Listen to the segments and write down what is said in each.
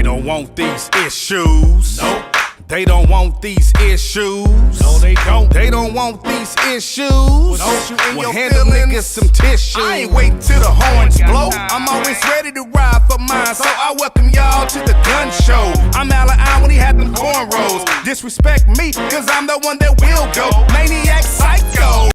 They don't want these issues. Nope. They don't want these issues. No, they don't. They don't want these issues. Well, hand them niggas some tissue. I ain't waiting till the horns blow. I'm always ready to ride for mine, so I welcome y'all to the gun show. I'm Allen when he had them cornrows. Disrespect me, cause I'm the one that will go. Maniac Psycho.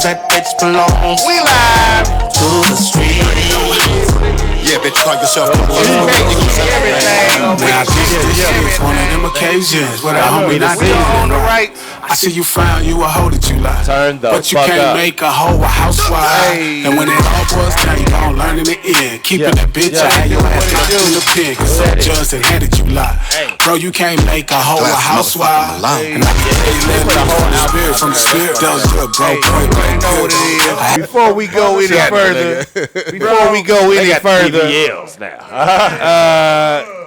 That bitch belongs. We live to the street. Yeah, bitch, call yourself the boy. It's one of them occasions where the homie not on the right. I see you found you a hoe that you like. But you can't make a hoe a housewife. And when it all boils down, you gon' learn in the end. Keeping that bitch out your ass locked in the pen. Cause some judge that handed you lie. Bro, you can't make a hoe a housewife. And I can say let me from the spirit. Does good, bro. Before we go any further,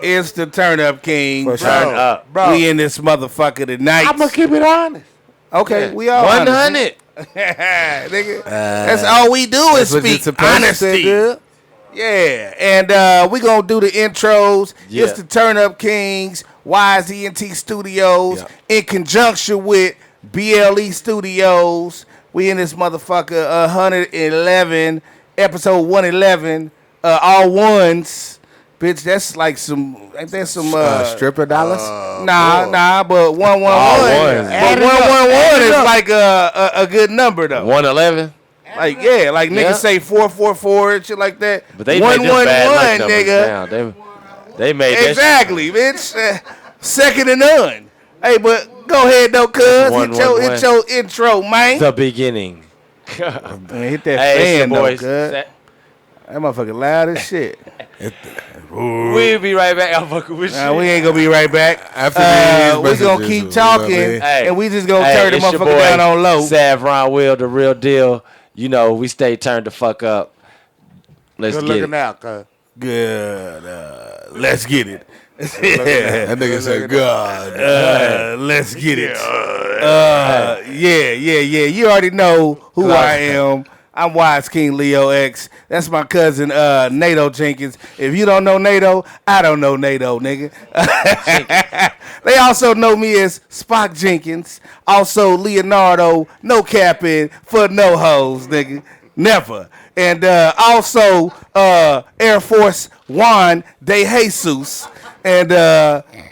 it's the Turn Up King. Turn up, bro. We in this motherfucker tonight. I'm gonna keep it honest. Okay, we all 100. Nigga, that's all we do is speak honesty. Yeah, and we gonna do the intros. Yeah. It's the Turn Up Kings, YZNT Studios, in conjunction with BLE Studios. We in this motherfucker 111, episode 111, all ones. Bitch, that's like ain't that some stripper dollars? Nah, but 111. But 111 is like a good number though. 111. Like like niggas say 444 and shit like that. But they made this bad luck nigga. Now. They made exactly, bitch. Second to none. Hey, but go ahead though, cuz. Hit your intro, man. The beginning. Man, hit that fan though, cuz. That motherfucker loud as shit. We'll be right back. I'm fucking with you. We ain't gonna be right back. We gonna keep talking, and we just gonna turn the motherfucker down on low. Sav Ron Will, the real deal. You know, we stay turned the fuck up. Let's Good get looking it. out, cuz. Good. Let's get it. That nigga said, God. Let's get it. Yeah. You already know who I am. I'm Wise King Leo X. That's my cousin NATO Jenkins. If you don't know NATO, I don't know NATO, nigga. They also know me as Spock Jenkins. Also Leonardo, no capping for no hoes, nigga. Never. And also Air Force Juan De Jesus. And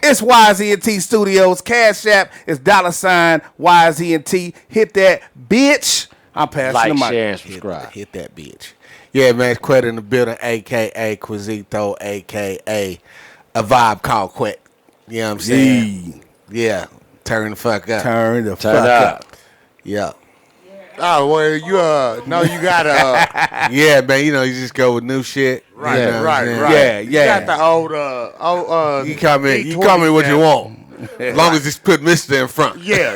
it's YZNT Studios. Cash App is $YZNT. Hit that bitch. I'm passing the mic. Share, and subscribe. Hit that bitch. Yeah, man, it's Quet in the building, a.k.a. Quizito, a.k.a. a vibe called Quet. You know what I'm saying? Yeah. Turn the fuck up. Turn the fuck up. Yeah. Oh, well, you gotta. Yeah, man, you just go with new shit. Right, you know right. Yeah. You got the old, You come in what you want. As long as it's put Mister in front. Yeah.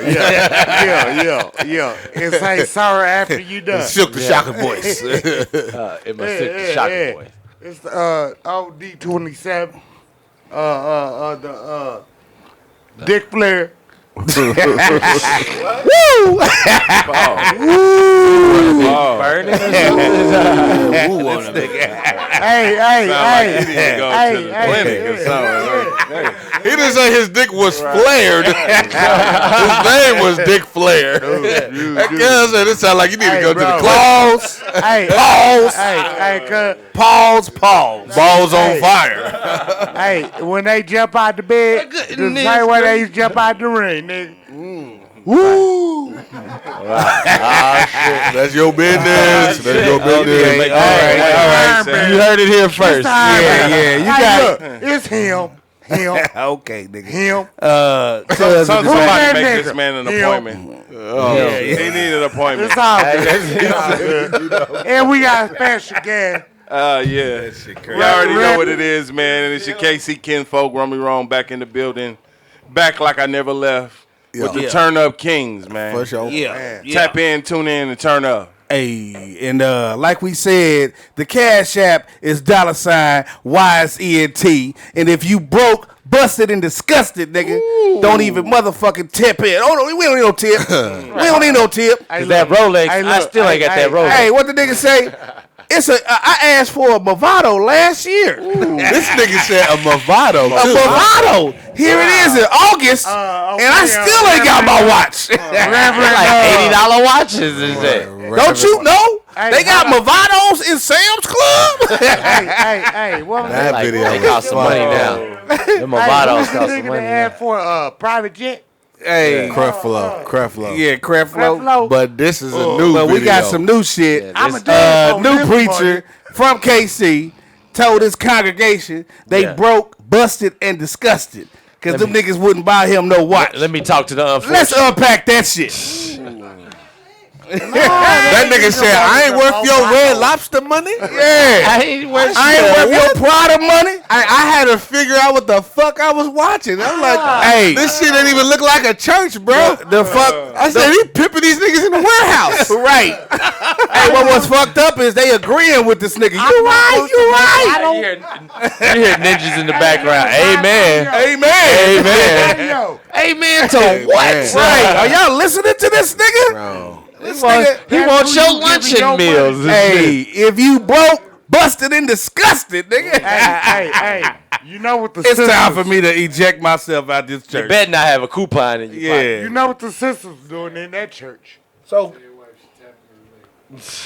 It's like sorry after you done. Shook the Shocker voice. It must sit the Shocker voice. It's the old D27. The Dick Flair. Woo! Burning. He didn't say his dick was flared. His name was Dick Flair. That guy said it sounded like you need to go to the Pause. Pause. Balls on fire. Hey, when they jump out the bed, the same way they jump out the ring, nigga. Woo! That's your business. That's your business. All right. You heard it here first. Yeah. You got it. It's him. Okay, nigga. Him. Somebody make this man an appointment. He need an appointment. It's all good. And we got a special guest. Yeah. You already know what it is, man. And it's your KC Kinfolk, Run Me Wrong, back in the building. Back like I never left. With the Turn Up Kings, man. For sure. Yeah. Tap in, tune in, and turn up. Hey, and like we said, the Cash App is $YSENT. And if you broke, busted, and disgusted, nigga, don't even motherfucking tip it. Oh, no, we don't need no tip. We don't need no tip. Cause that Rolex, I still ain't got that Rolex. Hey, what the nigga say? I asked for a Movado last year. This nigga said a Movado. A Movado. Here it is in August, and I still ain't got my watch. Like $80 watches is that? Don't you know? They got Movados in Sam's Club. Hey, what was That that? video They cost some money now. The Movados cost some money Had now. for a private jet. Hey, Creflo. yeah, Creflo. Creflo. But this is a new But we got video. some new shit. I'm a dance New on this preacher from KC told his congregation they broke, busted, and disgusted because them niggas wouldn't buy him no watch. Let me talk to the unfortunate. Let's unpack that shit. That nigga said, I ain't worth your Red Lobster money. Yeah. I ain't worth I ain't worth your Prada money. I had to figure out what the fuck I was watching. I'm like, Hey. this shit didn't even look like a church, bro. The fuck? I said, he pimping these niggas in the warehouse. Right. Hey, what was fucked up is they agreeing with this nigga. You right. You hear ninjas in the background. Amen. Amen. Amen. Yo, Amen to what? Right. Are y'all listening to this nigga? Bro. This He nigga. wants your luncheon meals. Hey, if you broke, busted, and disgusted, nigga. hey, you know what the It's sisters, time for me to eject myself out this You church. better not have a coupon in your pocket. Yeah. You know what the sisters doing in that church. So,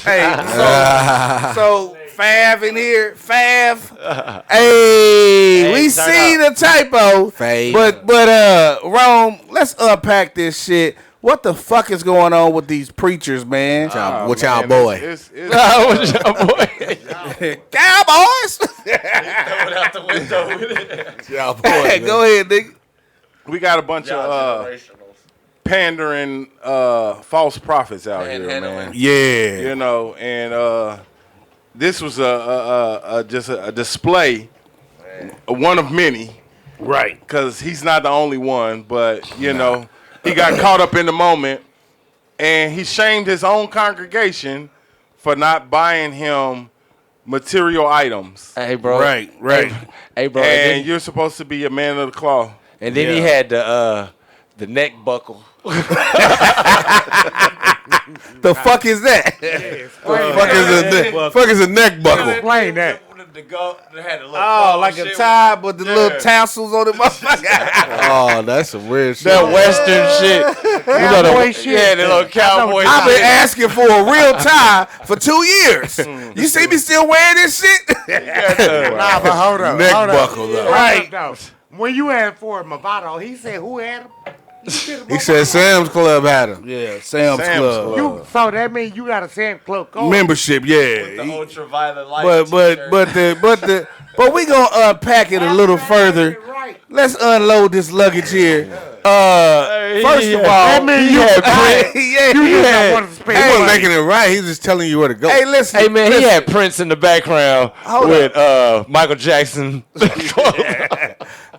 hey, so Fav in here, Fav. Hey, we turn see the typo. Fav. But Rome, let's unpack this shit. What the fuck is going on with these preachers, man? What y'all boy? It's What's your boy? Cowboys. Y'all boy. Hey, go ahead, nigga. we got a bunch of pandering false prophets out here, man. Yeah. You know, and this was just a display, one of many, Right. because he's not the only one, but you know, he got caught up in the moment, and he shamed his own congregation for not buying him material items. Hey, bro. Right. Hey, bro. And you're supposed to be a man of the cloth. And then he had the neck buckle. The fuck is that? Fuck is a neck buckle. Explain that. Oh, like a tie, but the little tassels on the motherfucker. Oh, that's some weird shit. That Western shit. Cowboy shit. Yeah, the little cowboy I've been shit. asking for a real tie for 2 years. You see me still wearing this shit? Nah, but hold up. Neck hold up. buckle, though. Right. No. When you had for Movado, he said who had him? He said Sam's Club had him. Yeah, Sam's Club. You, so that means you got a Sam Club code. Membership, yeah. ultraviolet light. But we gonna unpack it a little further. Let's unload this luggage here. First of all, That means you had yeah. want to spend He wasn't money. making it right. He was just telling you where to go. Hey, listen. Hey, man, he listen. had Prince in the background with Michael Jackson.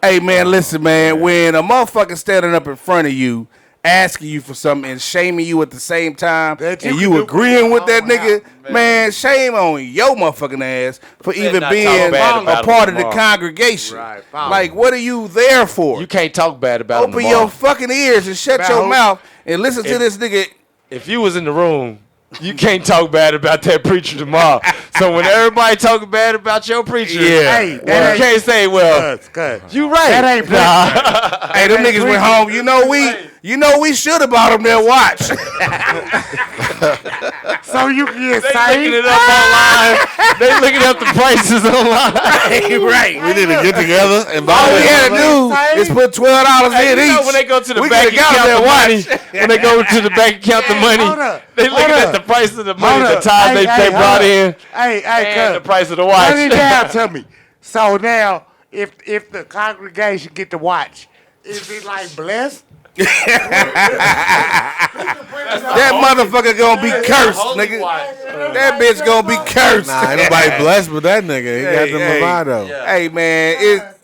Hey, man, listen, man. When a motherfucker standing up in front of you, asking you for something and shaming you at the same time, That and you you can do agreeing with that all nigga, man, shame on your motherfucking ass for even not being talk bad a about part him of the tomorrow. congregation. Right, Like, what are you there for? You can't talk bad about him Open tomorrow. your fucking ears and shut your mouth and listen to this nigga. If you was in the room, you can't talk bad about that preacher tomorrow. So when everybody talking bad about your preacher, Yeah. Hey, you that ain't can't say, well, cuz. you right. That ain't Hey, them niggas went home. You know we should have bought them their watch. So you can get They looking it saved. up online. They looking up the prices online. Right. We need to get together and buy All we it. had to do is put $12 Hey, in you each. know when they go to the We bank coulda and got count that the money, watch. when they go to the bank and count the money, hold up, they looking hold at up. the price of the money, Hold the up. time they Hey, brought hold in, up. Hey, and the cuz. price of the Run it watch. down to me. So now, if the congregation get to watch, is it like blessed? That motherfucker gonna be cursed, nigga. That bitch gonna be cursed. Nah, ain't nobody blessed with that nigga. He got the Hey, Movado. Hey man,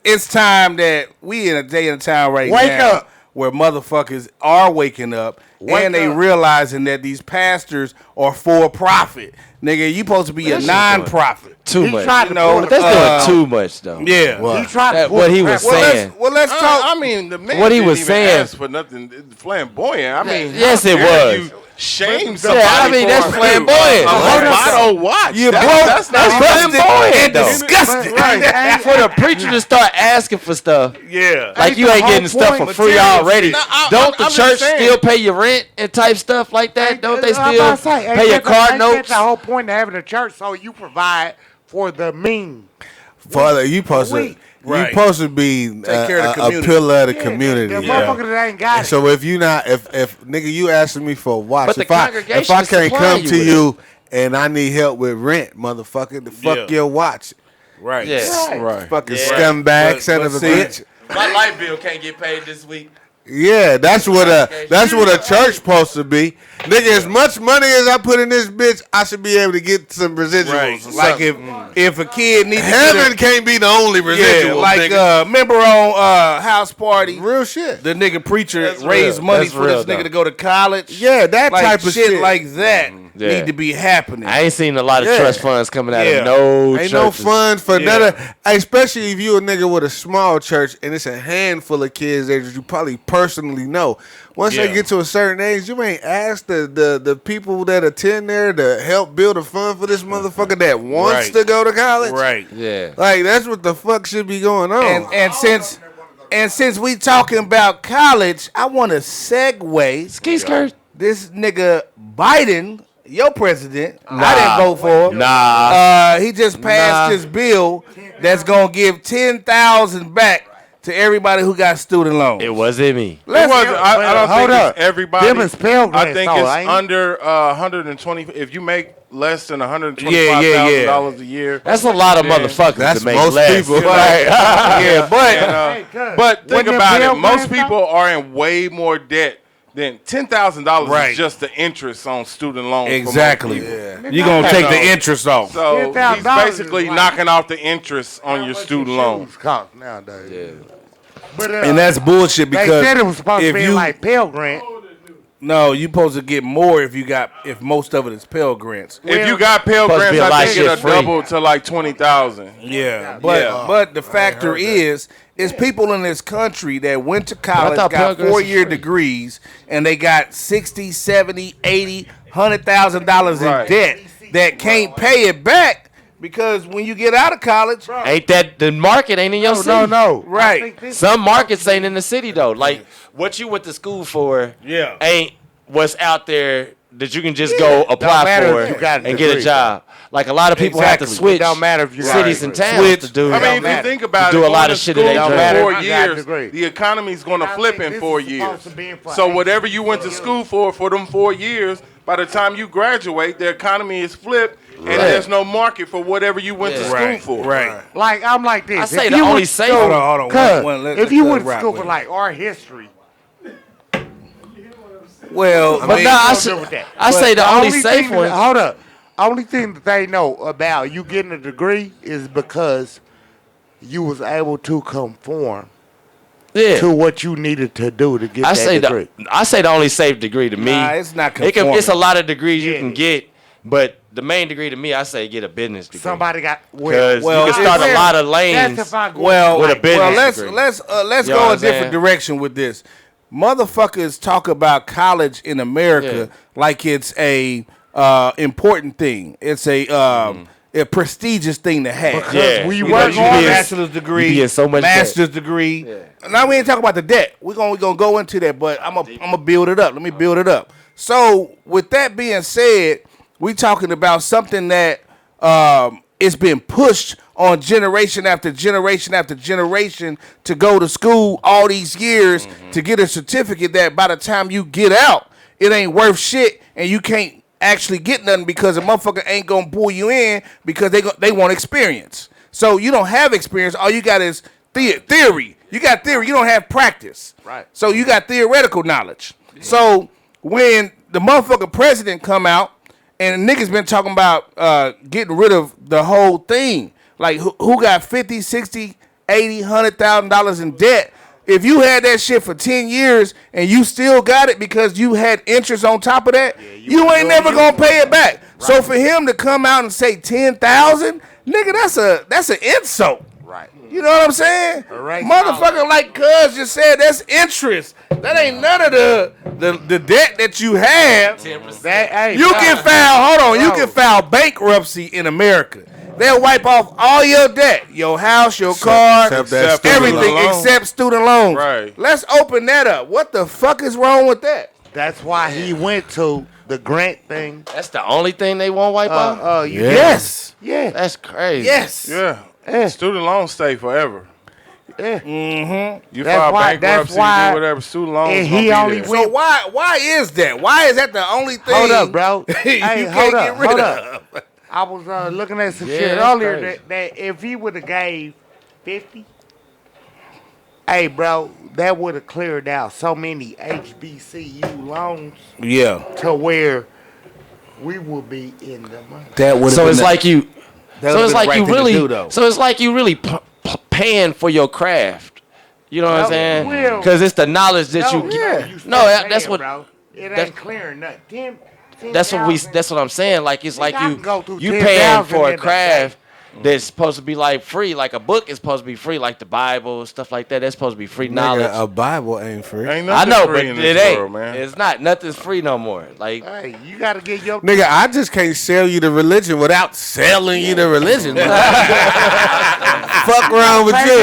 it's time that we in a day and a time right Wake now up. where motherfuckers are waking up and they realizing that these pastors are for profit. Nigga, you supposed to be a non-profit. Too much. Tried to But that's doing too much, though. Yeah. He tried to What he was saying. Let's talk. I mean, the man What he didn't was even saying- ask for nothing flamboyant. I mean, Yes, how it dare was. You shame somebody. I mean, that's for flamboyant. A motto watch. You broke. That's not flamboyant, and though. disgusted. Right. For the preacher to start asking for stuff, Yeah. like you the ain't whole getting stuff for point. free Material already. shit. No, Don't the I'm just church saying. still pay your rent and type stuff like that? Don't they I'm still about to say, pay your ain't card that notes? the whole point of having a church, so you provide for the mean. Father, you supposed to. Wait. You supposed to be Take care of the a community. pillar of the Yeah, community. The yeah. motherfucker that ain't got it. So if you not, if nigga, you asking me for a watch, But the if I congregation if I is can't supplying come you to with you and I need help with rent, motherfucker, the fuck Yeah. your watch, Right. Yeah. Right. fucking Yeah. scumbag, But- son but of a see- bitch. My light bill can't get paid this week. Yeah, that's what a church supposed to be. Nigga, as much money as I put in this bitch, I should be able to get some residuals. Right. or Like something. if a kid needs Heaven can't be the only residual. yeah, like nigga. remember on House Party, Real shit. the nigga preacher That's raised real. money That's for real, this nigga though. to go to college. Yeah, that like type of shit like that Yeah. need to be happening. I ain't seen a lot of Yeah. trust funds coming out Yeah. of no Ain't no churches. fun for Yeah. none of, especially if you a nigga with a small church and it's a handful of kids there that you probably personally know. Once they Yeah. get to a certain age, you ain't ask the people that attend there to help build a fund for this motherfucker that wants Right. to go to college. Right. Yeah. Like that's what the fuck should be going on. And since we talking about college, I want to segue Ski skirt. this nigga Biden, your president. I didn't vote for him. He just passed this bill that's gonna give 10,000 back to everybody who got student loans. It wasn't me. It wasn't, I don't hold think up. it's everybody. Them is Pell I Grants, think though, it's ain't it? under 120. If you make less than $125,000 a year, That's a lot of Yeah. motherfuckers That's to make most less. people. yeah, but think When them about Pell it. Most Grants, people are in way more debt than $10,000 Right. is just the interest on student loans. for most exactly. people. You gonna take the know. interest off. So he's $10,000 basically is like- knocking off the interest on your student loan. Shoes cost nowadays. But, And that's bullshit they because said it was supposed to if be you like Pell Grant. no, you supposed to get more if most of it is Pell Grants. If you got Pell Supposed to be Grants, a lot I of think it'll shit free. double to like 20,000. Yeah, but the factor is people in this country that went to college, thought Pell got Grants 4-year was free. degrees, and they got 60, 70, 80, $100,000 in Right. debt that can't pay it back because when you get out of college, Ain't that the market ain't in your city? No. Right. I think this- Some markets ain't in the city though. Like what you went to school for Yeah. ain't what's out there that you can just go apply matter for if you got a and get a degree. job. Like a lot of people have to Exactly. switch. It don't matter if you got cities a and degree. towns to do. I mean, if you matter. think about Do it, a lot going of to shit that school they for dream. 4 I got a years, degree. the economy's going to I flip think in this 4 is years. supposed to be for So 8 whatever you went to school for them 4 years, by the time you graduate, the economy is flipped, and there's no market for whatever you went to school right, for. right. Like I'm like this. I If say you the went only to safe school- one- Hold on, Cuz, let if you Cuz went to rock school with for it. like art history, Well, I But mean, nah, I, don't say- deal with that. I say the only safe thing one. Hold up. Only thing that they know about you getting a degree is because you was able to conform Yeah. to what you needed to do to get I that say degree. the only safe degree to me. Nah, it's not It's a conforming. lot of degrees you Yeah. can get, but the main degree to me, I say get a business degree. Somebody got Because well, you can start a lot of That's lanes. if I go well, with a business well, let's degree. let's You know go what a I'm saying? different direction with this. Motherfuckers talk about college in America like it's a important thing. It's a prestigious thing to have. because Yeah. we You work know, you on be in- bachelor's degree, you be in so much master's degree. Now we ain't talking about the debt. We're gonna go into that, but I'm gonna build it up. Let me build it up. So with that being said, we talking about something that it's been pushed on generation after generation after generation to go to school all these years to get a certificate that by the time you get out, it ain't worth shit and you can't actually get nothing because a motherfucker ain't gonna pull you in because they want experience. So you don't have experience. All you got is theory. You got theory. You don't have practice. Right. So you got theoretical knowledge. So when the motherfucking president come out and niggas been talking about getting rid of the whole thing, like who got 50, 60, 80, $100,000 in debt, if you had that shit for 10 years and you still got it because you had interest on top of that, you ain't never gonna pay it back. Right. So for him to come out and say 10,000, nigga, that's an insult. Right. You know what I'm saying? Right. Motherfucker, like Cuz just said, that's interest. That ain't none of the debt that you have. 10%. You can file. You can file bankruptcy in America. They'll wipe off all your debt, your house, your car, everything except student loans. Right. Let's open that up. What the fuck is wrong with that? That's why he went to the grant thing. That's the only thing they won't wipe off? Yes. Yeah. That's crazy. Yes. Yeah. Student loans stay forever. Yeah. You file bankruptcy, do whatever, student loans. And he only went. So why is that? Why is that the only thing? Hold up, bro. you can't get rid of. I was looking at some shit earlier that if he would have gave 50, hey, bro, that would have cleared out so many HBCU loans. Yeah. To where we would be in the money. That would. So it's like you. So it's like you really. So it's like you really paying for your craft. You know what I'm saying? Because it's the knowledge that you get. No, that's what. Bro. It ain't clearing nothing. That's what I'm saying. Like it's like you paying for a craft that's supposed to be like free. Like a book is supposed to be free, like the Bible, stuff like that. That's supposed to be free knowledge. A Bible ain't free. Ain't I know, but it ain't. World, man. It's not. Nothing's free no more. Like, hey, you gotta get your nigga. I just can't sell you the religion without selling you the religion. Fuck around with you.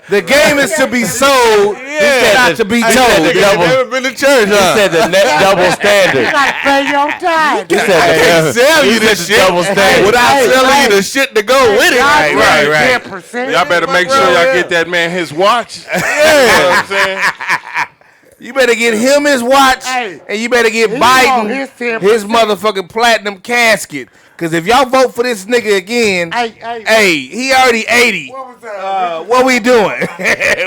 The game is to be sold, not to be told. Never been to church. He said the double standard. You gotta pay your time. He said I can't sell you the shit double standard without selling you the shit to go with it. Right. Y'all better make sure y'all get that man his watch. You know what I'm saying? You better get him his watch, and you better get Biden his motherfucking platinum casket. Because if y'all vote for this nigga again, he already 80. What we doing?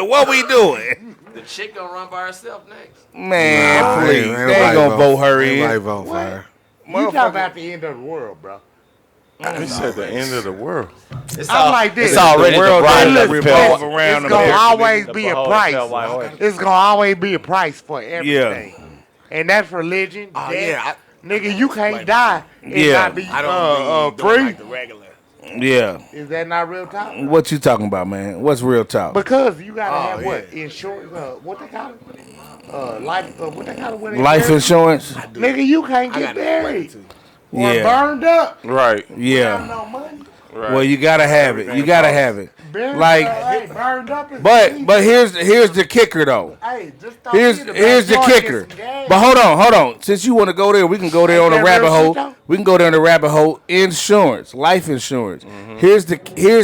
What we doing? The chick gonna run by herself next. Man, please. They ain't gonna vote her in. Ain't vote for her. You talking about the end of the world, bro. He said the end of the world. I'm like this. It's already the world that revolves around. It's gonna always be a price. It's gonna always be a price for everything. Yeah. And that's religion. Nigga, you can't die and not be free. Like the regular. Yeah. Is that not real talk? What you talking about, man? What's real talk? Because you gotta have what? Insurance, what they call it? Life, what they call it? Life insurance? Nigga, you can't get buried. Or Yeah. burned up. Right. Yeah. No money. Right. Well, you gotta have it. You gotta have it. Like, burned up. but here's the kicker though. Hey, just Here's the kicker. But hold on. Since you want to go there, we can go there on the rabbit hole. We can go there on the rabbit hole. Insurance, life insurance. Mm-hmm. Here's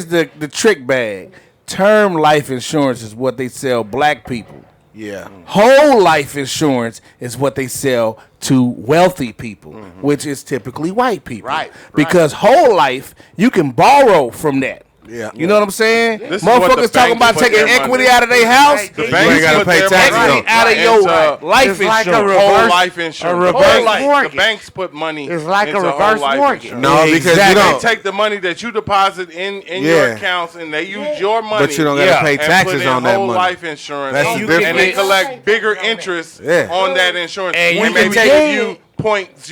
the trick bag. Term life insurance is what they sell black people. Yeah. Whole life insurance is what they sell to wealthy people, which is typically white people. Right. Because whole life, you can borrow from that. Yeah. You know what I'm saying? This Motherfuckers talking about taking equity out of their house. The bank gotta pay taxes out of your life insurance. Like a whole life insurance. A reverse mortgage. The banks put money. It's like into a reverse whole life mortgage. insurance. No, because They you don't. take the money that you deposit in your accounts and they use your money. But you don't gotta pay and taxes put in on that whole money. life insurance. That's the And difference. they collect bigger interest on that insurance. And you And can maybe take- give you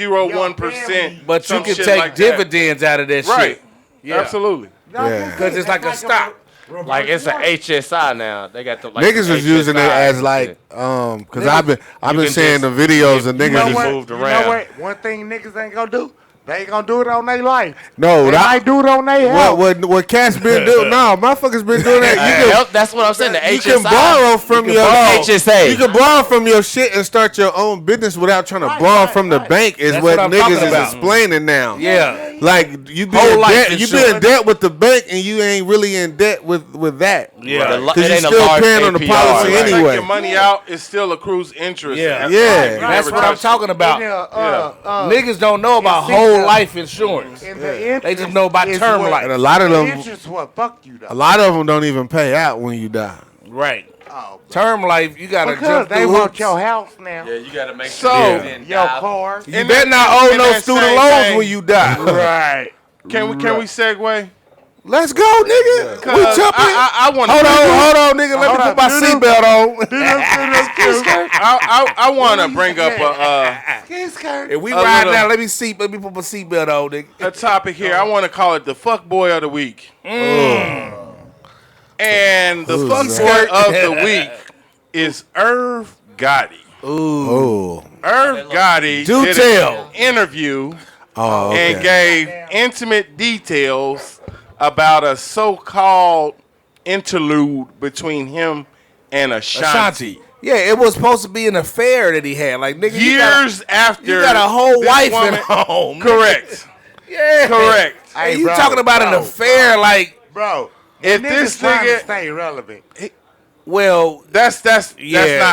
0.01%. But you some can shit take like that. dividends out of that Right. shit. Yeah. Absolutely. Because it's like a stock. Like it's an HSI now. They got the Niggas was using it as like, cause I've been seeing the videos of niggas just moved You around. know what? One thing niggas ain't gonna do. They ain't gonna do it on their life. No, They might do it on their health. what Cat's been doing? No, motherfuckers been doing that. That's what I'm saying. The You HSI. can borrow from your HSA. You can borrow from your shit and start your own business without trying to borrow from the bank. Is That's what what I'm niggas talking is about. explaining now. Yeah. Like you be Whole in life debt. You be in insurance. debt with the bank and you ain't really in debt with that. Yeah. Because you still paying on the policy Take anyway. your money out, it still accrues interest. Yeah. Yeah. That's what I'm talking about. Niggas don't know about see, whole life insurance. And the interest They just know about is term what- life. And a lot of The them, interest what fuck you though. a lot of them don't even pay out when you die. Right. Oh, Term life, you gotta because jump they through want hoops. your house now. Yeah, you gotta make So- sure. Your car. You better not owe in no that student same loans thing- when you die. Right. Can we segue? Let's go, nigga. We jumping. I want. Hold on, nigga. Let me put my seatbelt on. I want to bring up If we ride down, let me put my seatbelt on, nigga. a topic here. I want to call it the fuck boy of the week. And the fuck boy of the week is Irv Gotti. Ooh. Irv Gotti did an interview and gave intimate details about a so-called interlude between him and Ashanti. Yeah, it was supposed to be an affair that he had. Like, nigga, Years after you got a whole wife woman, at home. Correct. Yeah. Correct. Hey, you bro, talking about an affair, like, bro. If this trying nigga to stay relevant. well, that's not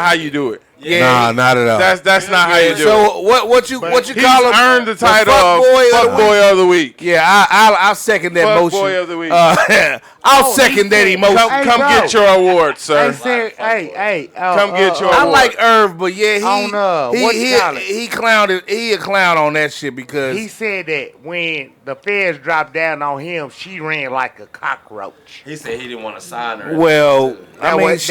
how you do it. yeah. Nah, not at all. That's not how you do it. So what you He's call him? earned the title fuck of boy fuck boy of the week. Yeah, I'll second that Fuck motion. boy of the week. I'll second that emotion. Come bro. get your award, sir. They said, hey, Come get your I award. like Irv, but yeah, he he clowned. He a clown on that shit because he said that when the feds dropped down on him, she ran like a cockroach. He said he didn't want to sign her. well, I mean, that's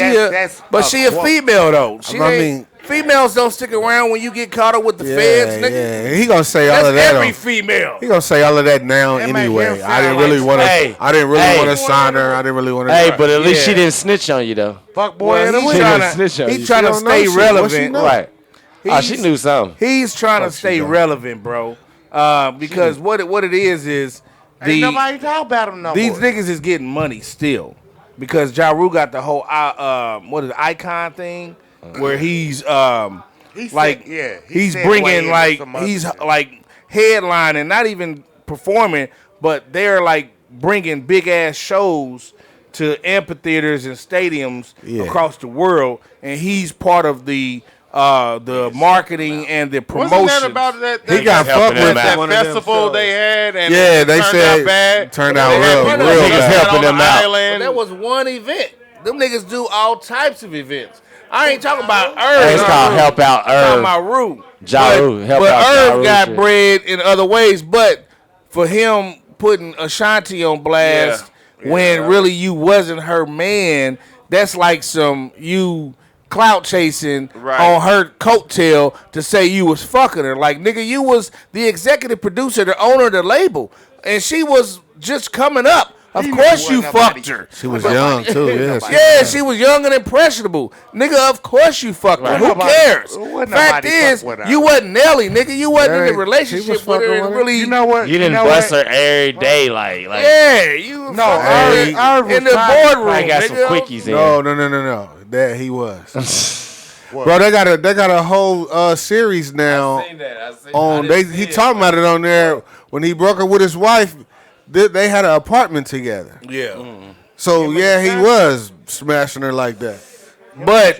she a female though. She I ain't- mean- females don't stick around when you get caught up with the feds, nigga. Yeah, he gonna say all That's of that. every female. He gonna say all of that now That make anyway. him I sound didn't really like- want to. Hey, I didn't really hey. want to sign her. I didn't really want to. Hey, but at least Yeah. she didn't snitch on you though. Fuck boy of the He's week. trying snitch on to you. he's trying to She don't know stay shit. What she relevant. know? Right. Oh, she He's- knew something. He's trying to stay relevant, bro. Because what it is Ain't the nobody talk about him no these more. niggas is getting money still because Ja Rule got the whole what is it, icon thing where he's He said- like he he's said way bringing into like some other he's shit. like headlining, not even performing, but they're like bringing big ass shows to amphitheaters and stadiums across the world, and he's part of the marketing and the promotion. Wasn't that about that? He got fucked with that one of them festival shows. they had, and Yeah, they turned said out bad. turned out They had real people bad. that helping on them the out. island. But that was one event. Them niggas do all types of events. I ain't talking about Hey, Irv. it's called Help Out I'm talking Irv. about Rue. Ja Rule, help but out Ja Irv Rule got shit. bread in other ways. But for him putting Ashanti on blast when really you wasn't her man, that's like some you clout chasing on her coattail to say you was fucking her. Like, nigga, you was the executive producer, the owner of the label, and she was just coming up. Of course you fucked her. She was young too. Yeah. Yeah, she was young and impressionable. Nigga, of course you fucked her. Who cares? Fact is, you wasn't Nelly, nigga. You wasn't in a relationship with her and really. You know what? You didn't know bust what? her every day, like Yeah, you No, fucking Irv in was the fine. boardroom. I got some nigga. quickies in. No. That he was. Bro, they got a whole series now on. He talking about it on there when he broke up with his wife. They had an apartment together. Yeah. So yeah, he was smashing her like that. But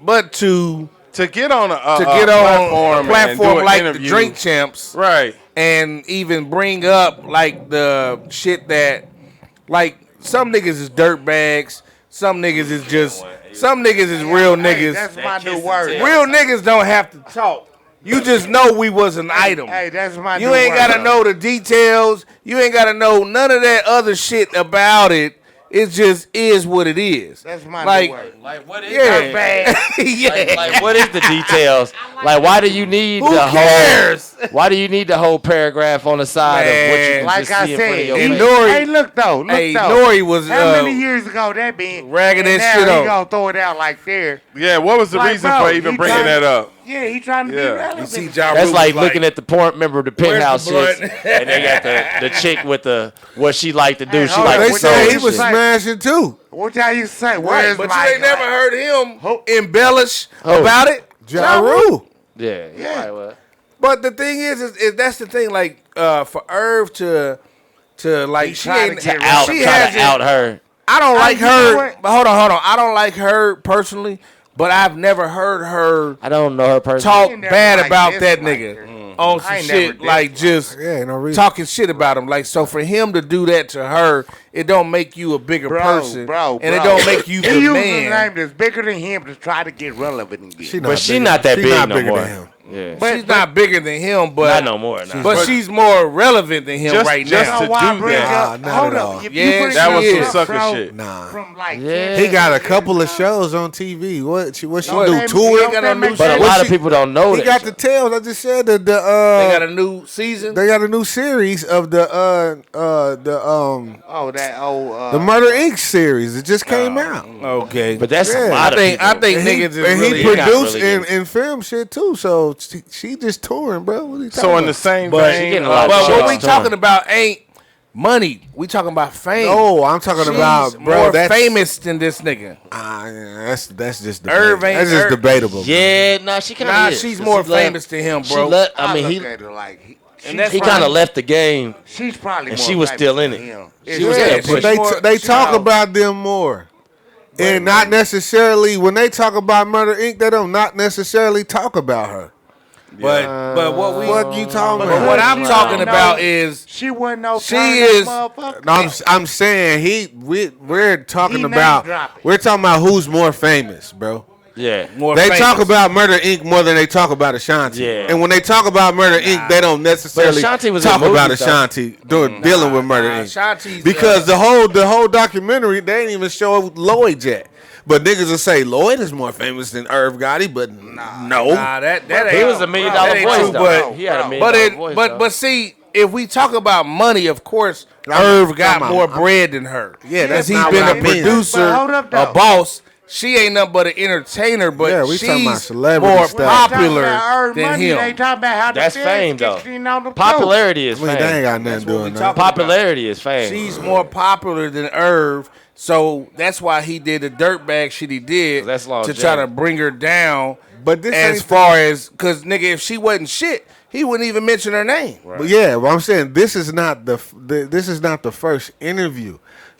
but to get on a platform and do an like interview. the Drink Champs, right? And even bring up like the shit that like some niggas is dirt bags, some niggas is real niggas. That's my new word. Real niggas don't have to talk. You just know we was an item. Hey, that's my new You ain't word. gotta know the details. You ain't gotta know none of that other shit about it. It just is what it is. That's my like, new word. Like, what is Dirt bag. yeah. Like, what is the details? Like, why do you need Who the cares? whole? Why do you need the whole paragraph on the side of what you Man, can Like just I see in front of said, your he face? Nori- hey, look though. Hey, Nori was how many years ago that been ragging and that now shit he on. gonna throw it out like there. Yeah, what was the Like, reason bro, for even he bringing trying- that up? Yeah, he trying to be Yeah. relevant. You see, Ja That's Rule like was looking at the porn. Remember the penthouse Where's shit, the blunt? and they got the chick with the what she like to do. Hey, She hold like on, to They sew said he and was shit. smashing too. What y'all used to say? Right, Where's but my you ain't never heard him embellish Oh. about it. Ja Rule. Yeah, yeah. Right, But the thing is that's the thing. Like for Irv to like He's she trying ain't to get out, she try hasn't. to out her. I don't like you know her. what? But hold on. I don't like her personally. But I've never heard her I don't know her personally. talk ain't never bad like about this that like nigga her. on I some ain't never shit did like like just Yeah, ain't no reason. talking shit about him. Like so for him to do that to her, it don't make you a bigger person, and it don't make you He the used a man. name that's bigger than him to try to get relevant again. But she not that big no more. than him. Yeah. But she's not bigger than him, but not no more. Nah. But she's more relevant than him right just now. to do that. Hold up. Yeah, that was some up sucker from- shit. Nah. From like He got a couple of shows on TV. What she do? baby, Tour? got a new But a shit. lot of people don't know He that. got shit. the tails. I just said that They got a new season. they got a new series of the Murder Inc. series. It just came out. Okay, But that's Yeah. a lot of people. I think And he, niggas is and really he got produced really and film shit too. So she just touring, bro. What are you talking So in about? the same But vein, she getting a lot of But shit what we on talking touring. about ain't money. We talking about fame. No, I'm talking She's about, bro. more That's famous than this nigga. That's just Irv debatable. ain't That's just Irv. debatable. Yeah, nah, she kind of Nah, is. she's more famous than him, She bro. let, I mean, he look at her like that's he fine. kind of left the game. she's probably And more she was famous still in than it. him. She was Yeah, still but pushing. they talk about them more. And not necessarily, when they talk about Murder Inc., they don't not necessarily talk about her. But what we What you talking but about? what I'm talking No. about is She wasn't no She kind is- motherfucker. No, I'm saying we're talking He name about dropping. we're talking about who's more famous, bro. Yeah. more They famous. talk about Murder Inc. more than they talk about Ashanti. Yeah. And when they talk about Murder Inc., they don't necessarily Ashanti was in talk about movies, though. Ashanti dealing with Murder Inc. Ashanti's, Because the whole documentary, they ain't even show Lloyd yet. But niggas will say Lloyd is more famous than Irv Gotti, but no. Nah, that ain't. He was $1 million that ain't voice, true, though. but He had $1 million but it, voice, but though. but see, if we talk about money, of course, Irv got more bread than her. Yeah, that's he's not been what a I mean. producer, But hold up, though. a boss. She ain't nothing but an entertainer, but Yeah, we talking about she's celebrity more stuff. popular They than him. talking about how the That's feds fame, though. kicked in on the Popularity is I mean, they ain't fame. got nothing what we doing that. talking Popularity is fame. She's more popular than Irv, so that's why he did the dirtbag shit he did That's to longevity. try to bring her down. But this as ain't far as, because nigga, if she wasn't shit, he wouldn't even mention her name. But yeah, well, I'm saying this is not the first interview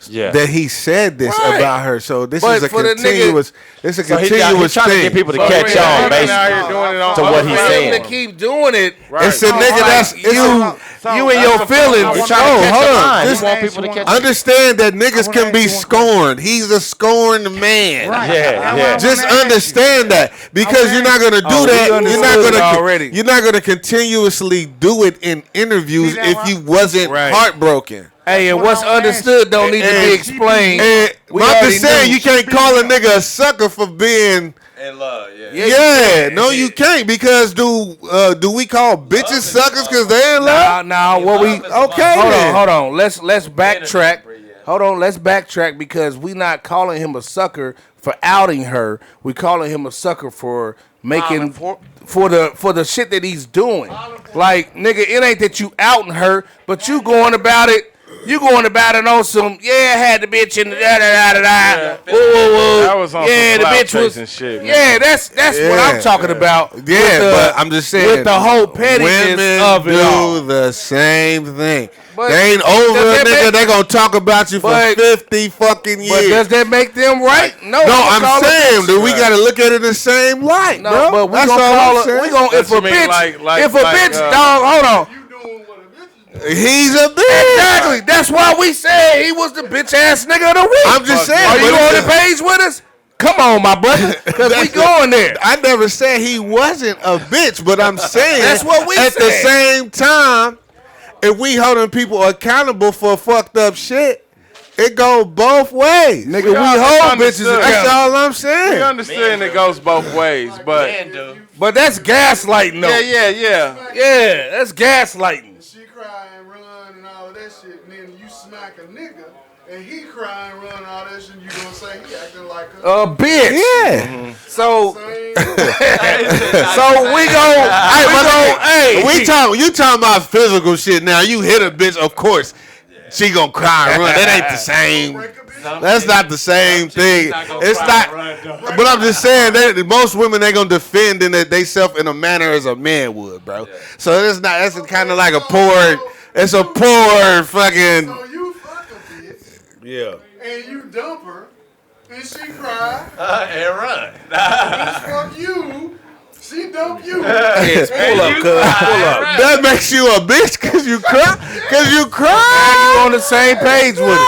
Yeah. that he said this Right. about her. So this But is a for the nigga- continuous. It's a So he's continuous trying to thing. get people to So catch yeah, on, he's basically, out here doing it on to what other he's For him saying. to keep doing it, It's a nigga that's you and your feelings. He's No, trying to catch hold a on. line. Just He want people to catch on. understand that niggas can be scorned. He's a scorned man. Yeah, yeah. Just understand that, because you're not gonna do Oh, we that. You're not understood gonna already. You're not gonna continuously do it in interviews See that if right? you wasn't Right. heartbroken. Hey, and what's Hold on, understood don't need to be And- explained. And We I'm already just saying, knew. you can't call a nigga a sucker for being. In love, yeah. Yeah, no, you can't, because do we call bitches suckers because they in love? Nah, what we Okay, hold then. on. Let's backtrack. Hold on, let's backtrack, because we not calling him a sucker for outing her. We calling him a sucker for making for the shit that he's doing. Like, nigga, it ain't that you outing her, but you going about it. You going about it on some, I had the bitch in the da-da-da-da-da. Whoa. That was on Yeah, some the clout bitch was. chasing shit, man. Yeah, that's what I'm talking about. Yeah, With the- but I'm just saying, with the whole pettiness women of it all. do the same thing. But they ain't over does a that nigga. make- They gonna talk about you for But- 50 fucking But years. does that make them right? No, No, I'm I'm saying, dude, we gotta look at it the same light, No, bro. but we That's gonna all call I'm it. saying. We gonna if a you mean, bitch, like, if a bitch, dog. Hold on. He's a bitch. Exactly. That's why we said he was the bitch ass nigga of the week. I'm just saying, Are but you on it's the page with us? Come on, my brother, because we going there. I never said he wasn't a bitch, but I'm saying That's what we at the said. same time, if we holding people accountable for fucked up shit, it go both ways. Nigga, We all hold bitches understood. That's accountable. all I'm We saying. understand it goes both ways, but But that's gaslighting, though. yeah. Yeah, that's gaslighting. She cry and run and all of that shit, and then you smack a nigga, and he cry and run all that shit, you gonna say he acting like a Bitch. Yeah. So, same. so we go. You talking about physical shit now. You hit a bitch, of course, she gonna cry and run. That ain't the same. That's not the same thing. It's not. But I'm just saying that most women, they gonna defend in that they self in a manner as a man would, bro. So it's not. That's kind of like a poor. It's a poor fucking. So you fuck a bitch, Yeah. and you dump her, and she cry, And run. bitch fuck you, she dump you. Yes, pull up, cuz. Pull up. That makes you a bitch because you cry. Because you You cry. on the same page with it.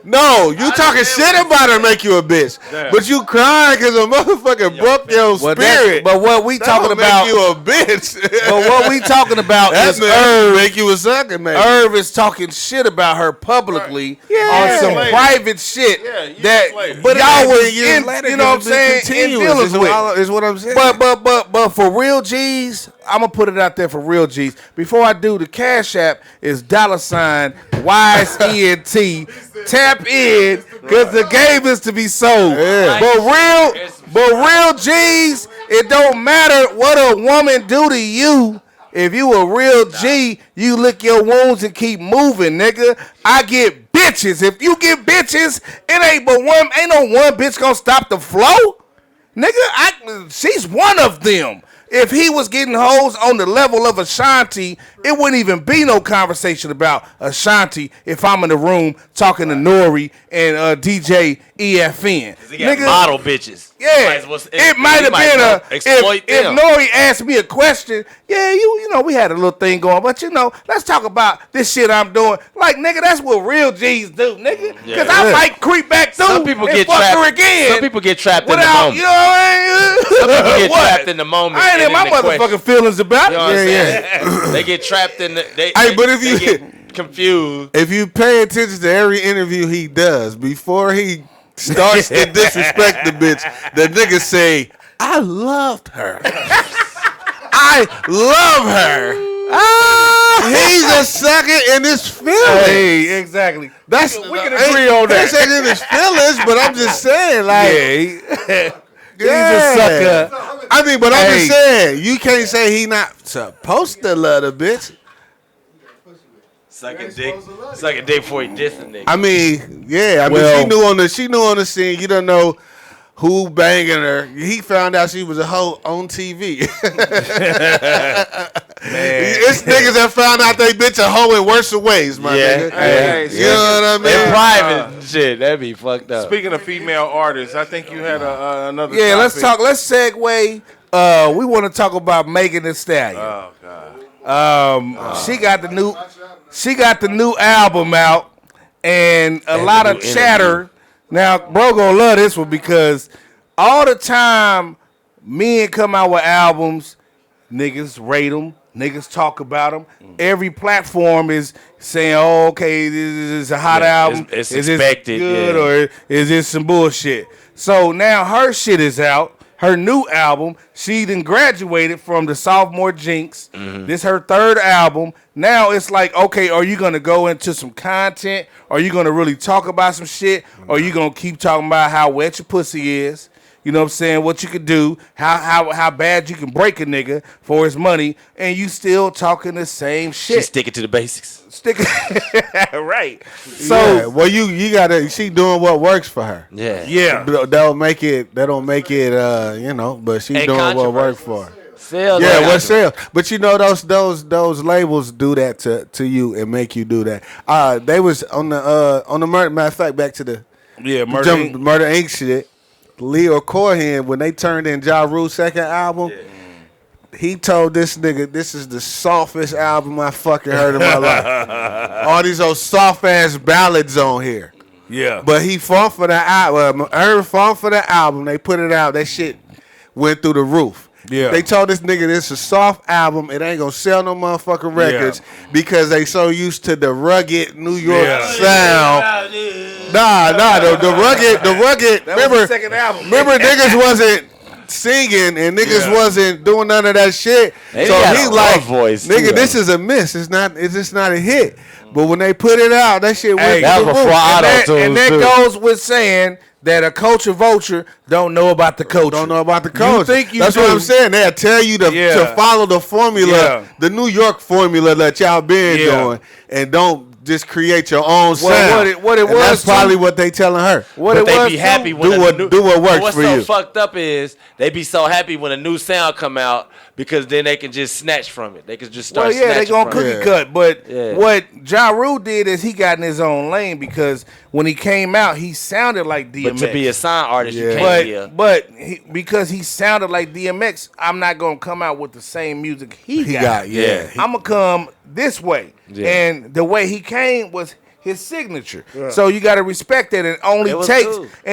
No. No, you talking shit about her make you a bitch. Damn. But you crying because a motherfucker broke your spirit. But what we talking about? Make you a bitch. But what we talking about is Irv make you a sucker, man. Irv is talking shit about her publicly on some private shit but y'all was in, you know what I'm saying, in dealings with. Is what I'm saying. But for real G's, I'm gonna put it out there for real G's. Before I do, the Cash App is $WiseENT. Tap in, cause the game is to be sold. Yeah. But real G's, it don't matter what a woman do to you. If you a real G, you lick your wounds and keep moving, nigga. I get bitches. If you get bitches, it ain't no one bitch gonna stop the flow. Nigga, she's one of them. If he was getting hoes on the level of Ashanti, it wouldn't even be no conversation about Ashanti if I'm in the room talking to Nori and DJ EFN. He got model bitches. Yeah, it might have been if Nori asked me a question, you know, we had a little thing going, but you know, let's talk about this shit I'm doing. Like, nigga, that's what real G's do, nigga. Because I might creep back through and fuck her again. Some people get trapped in the without, moment. you know what I mean? Some people get trapped in the moment. I ain't in my motherfucking feelings about it. You know what I'm saying? They get trapped in the. They get confused. If you pay attention to every interview he does, before he starts to disrespect the bitch, the nigga say, I loved her. I love her. He's a sucker in his feelings. Hey, exactly. We can agree on that. He's in his feelings, but I'm just saying, like, he's a sucker. I mean, but I'm just saying, you can't say he not supposed to love the bitch. Sucking dick before he diss a nigga. I mean, yeah. I mean, she knew on the scene. You don't know who banging her. He found out she was a hoe on TV. Man. It's niggas that found out they bitch a hoe in worse ways, my nigga. Hey, you know what I mean? In private shit, that'd be fucked up. Speaking of female artists, I think you had another. Yeah, topic. let's segue. We want to talk about Megan Thee Stallion. Oh God. She got the new album out, and a lot of chatter. Now, bro, gonna love this one because all the time men come out with albums, niggas rate them, niggas talk about them. Every platform is saying, "Oh, okay, this is a hot album. It's is expected, this good or is this some bullshit?" So now her shit is out. Her new album, she done graduated from the sophomore Jinx. This her third album. Now it's like, okay, are you gonna go into some content? Are you gonna really talk about some shit? Or are you gonna keep talking about how wet your pussy is? You know what I'm saying? What you could do, how bad you can break a nigga for his money, and you still talking the same shit. She sticking to the basics. Right. So, yeah, well, you gotta. She doing what works for her. Yeah. That don't make it. You know. But she doing what works for her. Sales. Yeah, what sales? But you know those labels do that to you and make you do that. They was on the murder. Matter of fact, back to the Murder Inc. shit. Leo Cohen, when they turned in Ja Rule's second album, he told this nigga, "This is the softest album I fucking heard in my life. All these old soft ass ballads on here." Yeah. But he fought for the album. Irv fought for the album. They put it out. That shit went through the roof. Yeah. They told this nigga this is a soft album. It ain't gonna sell no motherfucking records because they so used to the rugged New York sound. The rugged. That was the second album. Remember, niggas wasn't singing and niggas wasn't doing none of that shit. They so got he a like, rough voice nigga, too, this is a miss. It's just not a hit. But when they put it out, that shit went that through was the roof. before auto-tunes, And that too. goes with saying that a culture vulture don't know about the culture. Don't know about the culture. You think you That's do. what I'm saying. They'll tell you to follow the formula, the New York formula that y'all been doing, and don't just create your own sound. What it and was that's probably what they telling her. But they be happy when do what works what's for so you. fucked up is they be so happy when a new sound come out because then they can just snatch from it. They can just start snatching they gonna from cookie it. cut. But what Ja Rule did is he got in his own lane because when he came out, he sounded like DMX. But to be a sign artist, you can't be a... But because he sounded like DMX, I'm not gonna come out with the same music he got. Yeah. I'm gonna come this way. Yeah. And the way he came was his signature. Yeah. So you got to respect that. And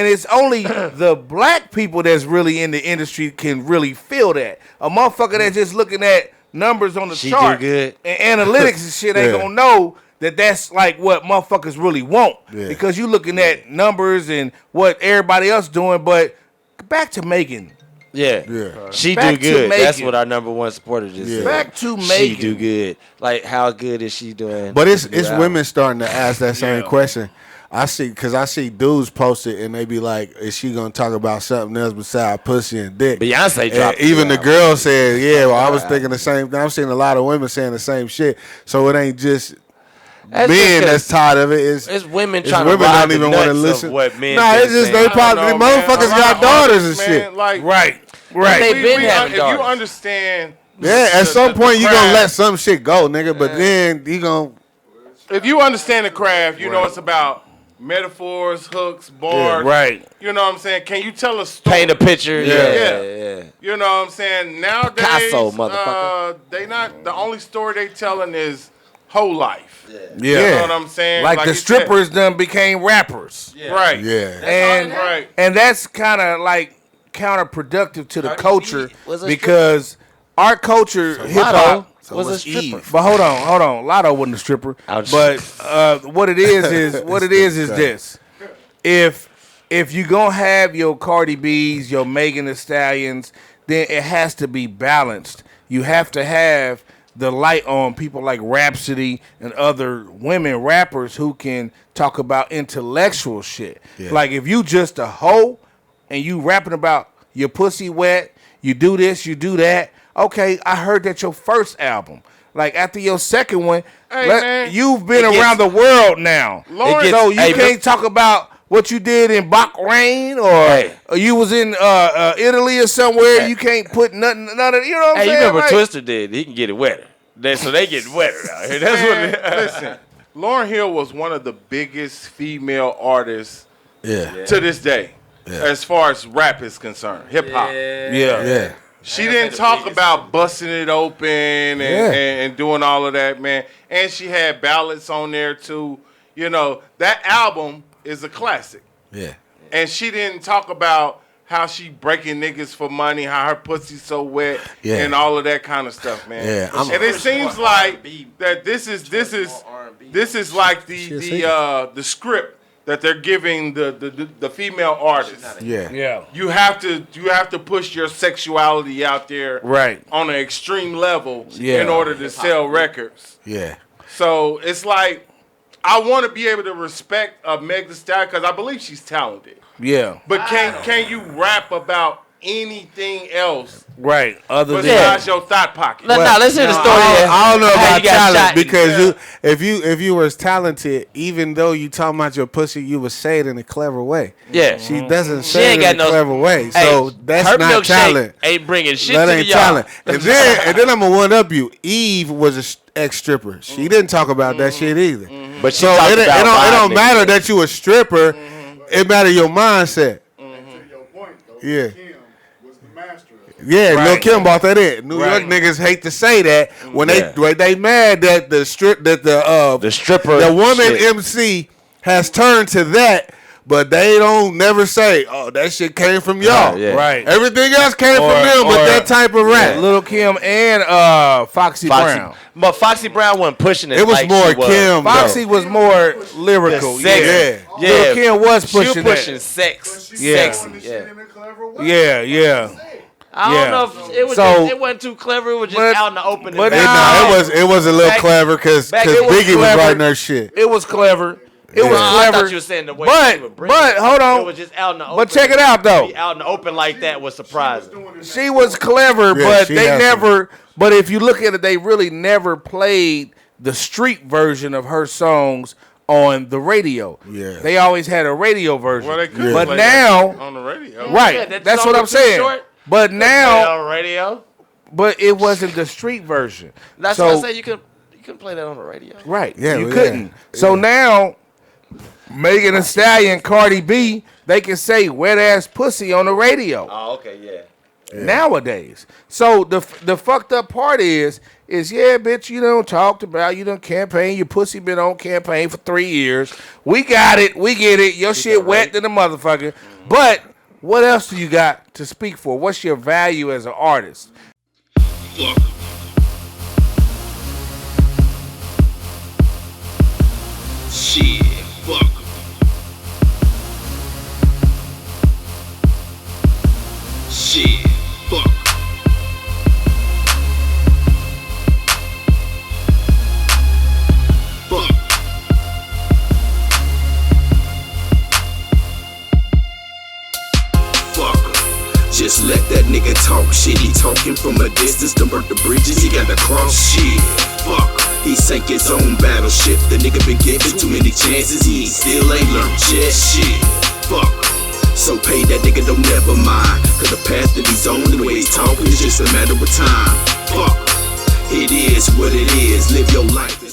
it's only the black people that's really in the industry can really feel that. A motherfucker that's just looking at numbers on the chart and analytics and shit ain't gonna know that that's like what motherfuckers really want. Yeah. Because you looking at numbers and what everybody else doing. But back to Megan. Yeah. She do good. That's what our number one supporter just said. Back to Megan. She do good. Like, how good is she doing? But it's women starting to ask that same question. I see dudes post it and they be like, is she gonna talk about something else besides pussy and dick? Beyonce dropped even the girl said, I was thinking the same thing. I'm seeing a lot of women saying the same shit. So it ain't just men that's tired of it. It's women trying to ride don't even want to listen. What men it's just they probably motherfuckers got daughters and shit. Like, right. They've been having daughters. If you understand. At some point you gonna let some shit go, nigga. But then you gonna. If you understand the craft, you know it's about metaphors, hooks, bars. Yeah, right. You know what I'm saying? Can you tell a story? Paint a picture. Yeah. You know what I'm saying? Nowadays, Picasso, motherfucker. They not the only story they telling is whole life. Yeah. You know what I'm saying? Like the strippers done became rappers. Yeah. Right. Yeah. And that's kind of like counterproductive to the culture because our culture, hip hop was a stripper. But hold on. Lotto wasn't a stripper. But what it is this. If you gonna have your Cardi B's, your Megan Thee Stallions, then it has to be balanced. You have to have the light on people like Rhapsody and other women rappers who can talk about intellectual shit. Yeah. Like if you just a hoe and you rapping about your pussy wet, you do this, you do that. Okay, I heard that your first album. Like after your second one, you've been around the world now. So you can't talk about what you did in Bahrain or you was in Italy or somewhere. You can't put none of you know what I'm saying? You remember Twister did? He can get it wetter. So they get wetter out here. That's what it is. Listen, Lauryn Hill was one of the biggest female artists to this day, as far as rap is concerned, hip hop. Yeah. She didn't talk about busting it open and doing all of that, man. And she had ballads on there too. You know, that album is a classic. Yeah. And she didn't talk about how she breaking niggas for money, how her pussy's so wet, and all of that kind of stuff, man. Yeah. And it seems like that this is like the script that they're giving the female artists. Yeah. You have to push your sexuality out there on an extreme level in order to sell records. Yeah. So it's like I want to be able to respect Meg Thee Stallion because I believe she's talented. Yeah. But can you rap about anything else? Right. Other besides your thought pocket. Let's hear the story. I don't know about talent because if you was talented, even though you talking about your pussy, you would say it in a clever way. Yeah. She doesn't say it in a clever way. So that's not talent. Ain't bringing shit that to ain't the talent. And then I'm gonna one up you. Eve was an ex-stripper. She didn't talk about that shit either. But so it don't matter that you a stripper. It matter your mindset. To your point though, Yeah. Kim was the master of it. Yeah, Lil Kim bought that in. New York niggas hate to say that when they mad that the stripper, the woman shit. MC has turned to that, but they don't never say, "Oh, that shit came from y'all." Right. Everything else came from them, but that type of rap. Lil Kim and Foxy Brown. But Foxy Brown wasn't pushing it. It was like more she was. Kim. Foxy was more lyrical. Yeah. Lil Kim was pushing pushing sex. Sexy. Yeah. I don't know if it was. It wasn't too clever. It was just out in the open. But it was a little clever because Biggie was writing her shit. It was clever. It was clever. I thought you were saying the way she would bring but hold on. It was just out in the open. But check it out though. Out in the open like that was surprising. She was clever, but they never. But if you look at it, they really never played the street version of her songs on the radio. Yeah. They always had a radio version. Well, they could but play now on the radio. Right. That's what I'm saying. Short, but now on radio. But it wasn't the street version. That's what I say. You couldn't play that on the radio. Right. Yeah, you couldn't. So now Megan Thee Stallion, Cardi B, they can say wet ass pussy on the radio. Oh, okay, yeah. Nowadays. So the fucked up part is is, yeah, bitch, you done talked about, you done campaign, your pussy been on campaign for 3 years. We got it, we get it. Your shit wet than a motherfucker. But what else do you got to speak for? What's your value as an artist? Fuck. Shit, fuck. Shit, fuck. Fuck. Just let that nigga talk shit. He talking from a distance to burn the bridges. He got to cross shit. Fuck. He sank his own battleship. The nigga been given too many chances. He still ain't learned shit. Shit. Fuck. So pay that nigga, don't never mind. Cause the path that he's on, the way he's talking is just a matter of time. Fuck. It is what it is. Live your life.